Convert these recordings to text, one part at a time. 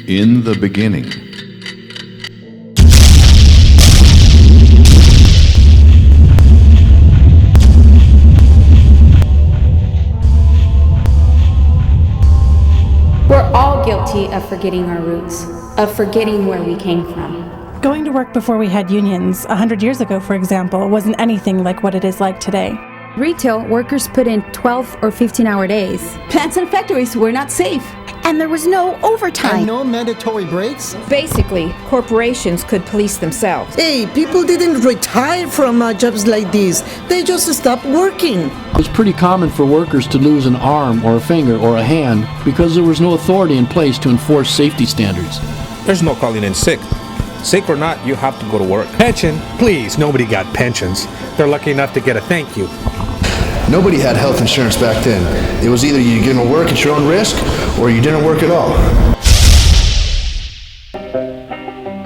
In the beginning. We're all guilty of forgetting our roots, of forgetting where we came from. Going to work before we had unions, 100 years ago, for example, wasn't anything like what it is like today. Retail, workers put in 12 or 15-hour days. Plants and factories were not safe. And there was no overtime. And no mandatory breaks. Basically, corporations could police themselves. Hey, people didn't retire from jobs like this. They just stopped working. It's pretty common for workers to lose an arm or a finger or a hand because there was no authority in place to enforce safety standards. There's no calling in sick. Sick or not, you have to go to work. Pension? Please, nobody got pensions. They're lucky enough to get a thank you. Nobody had health insurance back then. It was either you're going to work at your own risk or you didn't work at all.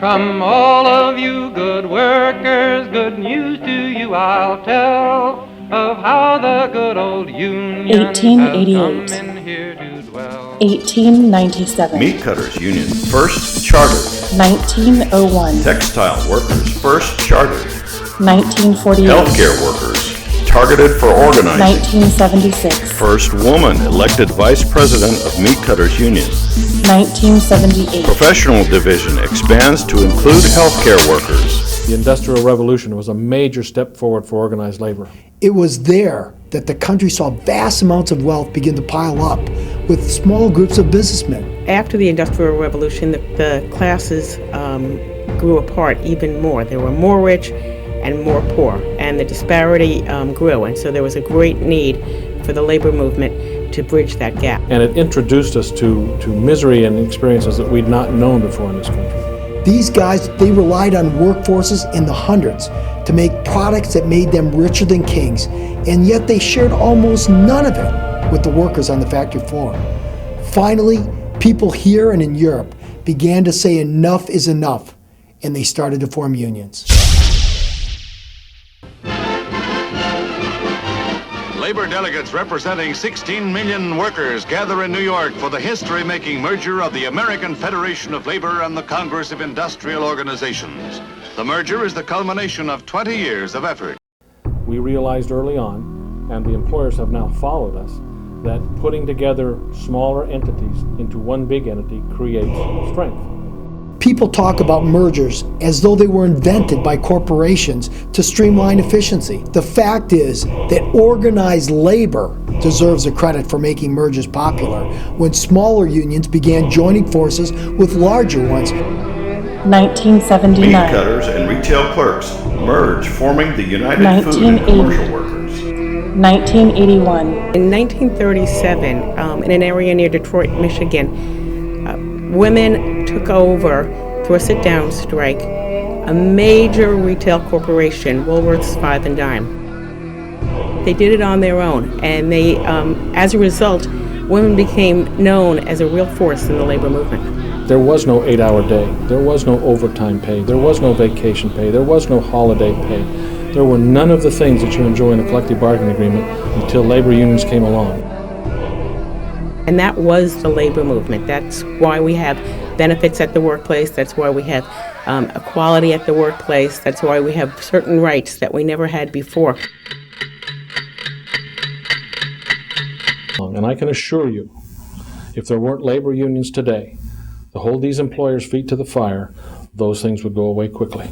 From all of you good workers, good news to you I'll tell of how the good old Union 1888, has come in here to dwell. 1897, Meat Cutters Union first chartered. 1901, Textile workers first chartered. 1948, Healthcare workers targeted for organizing. 1976, First woman elected vice president of Meat Cutters Union. 1978, Professional division expands to include healthcare workers. The Industrial Revolution was a major step forward for organized labor. It was there that the country saw vast amounts of wealth begin to pile up with small groups of businessmen. After the Industrial Revolution, the classes grew apart even more. There were more rich and more poor, and the disparity grew, and so there was a great need for the labor movement to bridge that gap. And it introduced us to misery and experiences that we'd not known before in this country. These guys, they relied on workforces in the hundreds to make products that made them richer than kings, and yet they shared almost none of it with the workers on the factory floor. Finally, people here and in Europe began to say enough is enough, and they started to form unions. Labor delegates representing 16 million workers gather in New York for the history-making merger of the American Federation of Labor and the Congress of Industrial Organizations. The merger is the culmination of 20 years of effort. We realized early on, and the employers have now followed us, that putting together smaller entities into one big entity creates strength. People talk about mergers as though they were invented by corporations to streamline efficiency. The fact is that organized labor deserves the credit for making mergers popular when smaller unions began joining forces with larger ones. 1979, Meat cutters and retail clerks merge, forming the United Food and Commercial Workers. 1981, In 1937, in an area near Detroit, Michigan, women took over through a sit-down strike a major retail corporation, Woolworth's Five and Dime. They did it on their own, and they, as a result, women became known as a real force in the labor movement. There was no 8-hour day. There was no overtime pay. There was no vacation pay. There was no holiday pay. There were none of the things that you enjoy in a collective bargaining agreement until labor unions came along. And that was the labor movement. That's why we have benefits at the workplace. That's why we have equality at the workplace. That's why we have certain rights that we never had before. And I can assure you, if there weren't labor unions today to hold these employers' feet to the fire, those things would go away quickly.